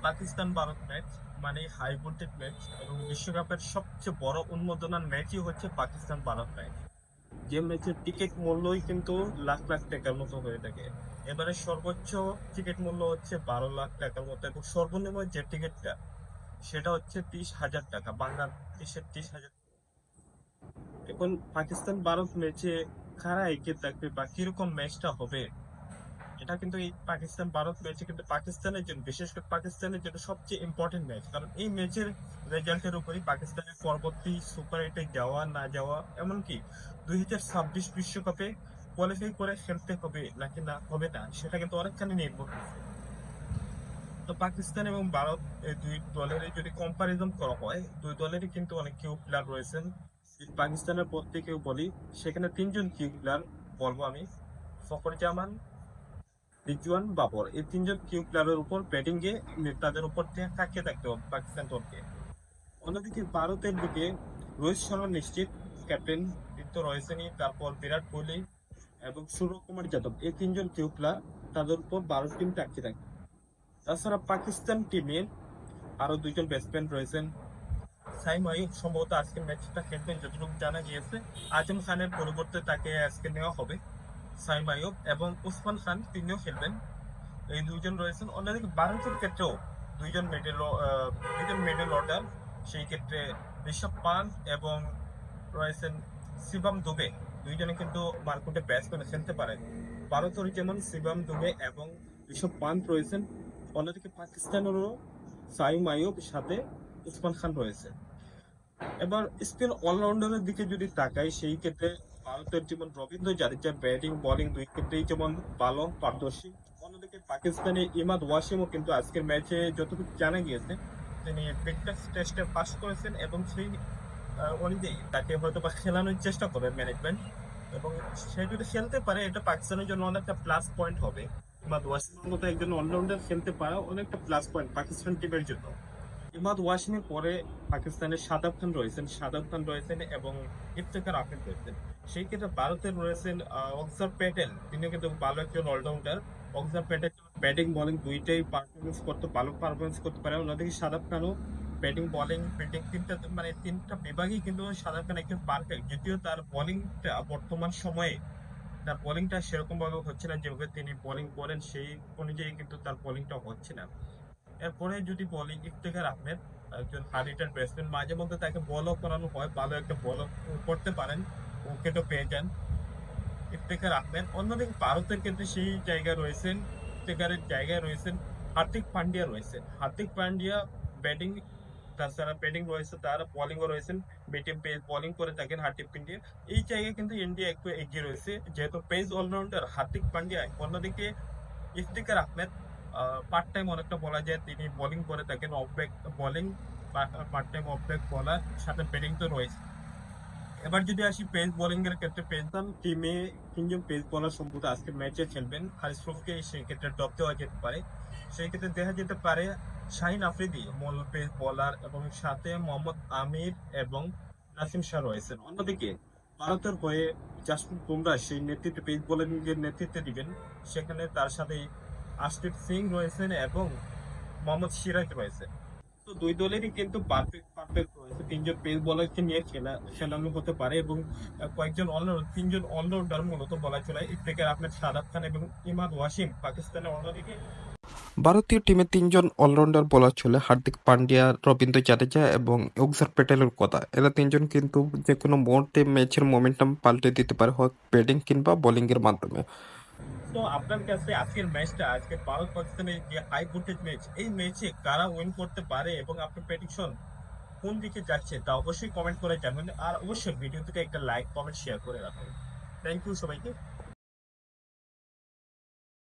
Pakistan Bharat match মানে high voltage match এবং বিশ্বকাপের সবচেয়ে বড় উন্মোদনার ম্যাচই হচ্ছে পাকিস্তান ভারত ম্যাচ। যে ম্যাচের টিকিট মূল্যই কিন্তু লাখ লাখ টাকার মতো হয়ে থাকে। এবারে সর্বোচ্চ টিকিট মূল্য হচ্ছে 12 লাখ টাকার মতো এবং সর্বনিম্ন যে টিকিটটা সেটা হচ্ছে 30,000 টাকা, বাংলাদেশের 30,000। এখন পাকিস্তান ভারত ম্যাচে কারা এগিয়ে থাকবে বা কিরকম ম্যাচটা হবে, এটা কিন্তু এই পাকিস্তান ভারত ম্যাচে কিন্তু পাকিস্তানের জন্য, বিশেষ করে পাকিস্তানের জন্য সবচেয়ে ইম্পর্টেন্ট ম্যাচ, কারণ এই ম্যাচের রেজাল্টের উপরই পাকিস্তানের পরবর্তী সুপার এইটে যাওয়া না যাওয়া, এমনকি 2026 বিশ্বকাপে কোয়ালিফাই করে খেলতে হবে নাকি না হবে না, সেটা কিন্তু অনেকখানি নির্ভর করছে। তো পাকিস্তান এবং ভারত এই দুই দলের যদি কম্পারিজন করা হয়, দুই দলেরই কিন্তু অনেক কিউ প্লেয়ার রয়েছেন। পাকিস্তানের প্রত্যেকেও বলি, সেখানে তিনজন কিউ প্লেয়ার বলবো আমি: ফখর জামান, রিজওয়ান, বাবর। এই তিনজন কিউ প্লেয়ারের উপর ব্যাটিং এ তাদের উপর তাকিয়ে থাকতে হবে পাকিস্তান দলকে। অন্যদিকে ভারতের দিকে রোহিত শর্মা নিশ্চিত ক্যাপ্টেন তো রয়েছেনই, তারপর বিরাট কোহলি এবং সূর্যকুমার যাদব, এই তিনজন কিউ প্লেয়ার, তাদের উপর ভারত টিম তাকিয়ে থাকে। তাছাড়া পাকিস্তান টিমে আরো দুইজন ব্যাটসম্যান রয়েছেন। সাইম আইয়ুব সম্ভবত আজকের ম্যাচটা খেলবেন যতটুকু জানা গিয়েছে। আজম খানের পরিবর্তে তাকে আজকে নেওয়া হবে। সাইম আইয়ুব এবং উসমান খান তিনিও খেলবেন। এই দুইজন রয়েছেন। অন্যদিকে ভারতের ক্ষেত্রেও দুইজন মিডল অর্ডার, সেই ক্ষেত্রে ঋষভ পান্ট এবং রয়েছেন শিবম দুবে। দুইজনে কিন্তু মারকুটে ব্যাটসম্যান খেলতে পারেন। ভারতের যেমন শিবম দুবে এবং ঋষভ পান্ট রয়েছেন, অন্যদিকে পাকিস্তানেরও সাইম আইয়ুব সাথে উসমান খান রয়েছে। এবার স্পিন অলরাউন্ডারের দিকে যদি তাকাই, সেই ক্ষেত্রে ভারতের যেমন রবীন্দ্র জাদেজা ব্যাটিং বোলিং দুই ক্ষেত্রেই যেমন ভালো পারদর্শী। অন্যদিকে পাকিস্তানের ইমাদ ওয়াসিমও কিন্তু আজকের ম্যাচে যতটুকু জানা গিয়েছে তিনি ফিটনেস টেস্টে পাস করেছেন এবং সেই অনুযায়ী তাকে হয়তো বা খেলানোর চেষ্টা করবে ম্যানেজমেন্ট, এবং সে যদি খেলতে পারে এটা পাকিস্তানের জন্য অনেকটা প্লাস পয়েন্ট হবে। ইমাদ ওয়াসিমের মতো একজন অলরাউন্ডার খেলতে পারা অনেকটা প্লাস পয়েন্ট পাকিস্তান টিমের জন্য। ইমাদ ওয়াসিমের পরে পাকিস্তানের শাদাব খান রয়েছেন এবং ইফতেখার আহমেদ রয়েছেন। সেই ক্ষেত্রে ভারতের রয়েছেন অক্সার প্যাটেল, তিনিও কিন্তু ভালো একজন অলরাউন্ডার। অক্সার প্যাটেল ব্যাটিং বোলিং দুইটাই ভালো পারফরমেন্স করতে পারে। অন্যদিকে শাদাব খানও ব্যাটিং বোলিং ফিল্ডিং তিনটা বিভাগই কিন্তু শাদাব খান একজন পারফেক্ট, যদিও তার বোলিংটা বর্তমান সময়ে তার বোলিংটা সেরকম ভাবে হচ্ছে না, যেভাবে তিনি বোলিং করেন সেই অনুযায়ী কিন্তু তার বোলিংটা হচ্ছে না। এরপরে যদি বলি ইফতেখার আহমেদ, একজন হার্ড হিটার ব্যাটসম্যান, মাঝে মধ্যে তাকে বলও করানো হয়, ভালো একটা বলও করতে পারেন, উইকেটও পেয়ে যান ইফতেখার আহমেদ। অন্যদিকে ভারতের ক্ষেত্রে সেই জায়গায় রয়েছেন, ইফতেখারের জায়গায় রয়েছেন হার্দিক পান্ডিয়া রয়েছেন। হার্দিক পান্ডিয়া ব্যাটিং, তাছাড়া ব্যাটিং রয়েছে, তার বোলিংও রয়েছেন, মিডিয়াম পেস বোলিং করে থাকেন হার্দিক পান্ডিয়া। এই জায়গায় কিন্তু ইন্ডিয়া একটু এগিয়ে রয়েছে, যেহেতু পেস অলরাউন্ডার হার্দিক পান্ডিয়া। অন্যদিকে ইফতিকার আহমেদ পার্ট টাইম অনেকটা বলা যায়, তিনি বোলিং করে থাকেন, off break bowling, part time off break বলার সাথে ব্যাটিং তো রয়েছে। এবার যদি আসি পেস বোলিং এর ক্ষেত্রে, পেসার টিমে তিনজন পেস বোলার সম্ভবত আজকে ম্যাচে খেলবেন। হারিস রফকে সেই ক্ষেত্রে ড্রপ দেওয়া যেতে পারে। সেই ক্ষেত্রে দেখা যেতে পারে শাহিন আফ্রিদি মূল পেস বোলার এবং সাথে মোহাম্মদ আমির এবং নাসিম শাহ রয়েছেন। অন্যদিকে ভারতের হয়ে জাসপ্রীত বুমরাহ সেই নেতৃত্বে পেস বোলিং এর নেতৃত্বে দিবেন। সেখানে তার সাথে আশদীপ সিং রয়েছেন এবং মোহাম্মদ সিরাজ রয়েছে। তো দুই দলেরই কিন্তু পারফেক্ট পারফেক্ট রয়েছে, তিনজন পেস বোলারকে নিয়ে খেলানো হতে পারে এবং কয়েকজন অলরাউন্ডার, তিনজন অলরাউন্ডার মূলত বলা চলে, ইফতেখার আহমেদ, শাদাব খান এবং ইমাদ ওয়াসিম পাকিস্তানের। অন্যদিকে ভারতীয় টিমে তিনজন অলরাউন্ডার বলার চলে: হার্দিক পান্ডিয়া, রবীন্দ্র জাদেজা এবং অক্সার প্যাটেলের কথা। এরা তিনজন কিন্তু যে কোনো মুহূর্তে ম্যাচের মোমেন্টাম পাল্টে দিতে পারে, হোক ব্যাটিং কিংবা বোলিং এর মাধ্যমে। তো আপনার কাছে আজকের ম্যাচটা, আজকে ভারত পাকিস্তানের যে হাই ভোল্টেজ ম্যাচ, এই ম্যাচে কারা উইন করতে পারে এবং আপনার প্রেডিকশন কোন দিকে যাচ্ছে তা অবশ্যই কমেন্ট করে জানাবেন। আর অবশ্যই ভিডিওটিতে একটা লাইক কমেন্ট শেয়ার করে রাখুন। থ্যাংক ইউ সবাইকে।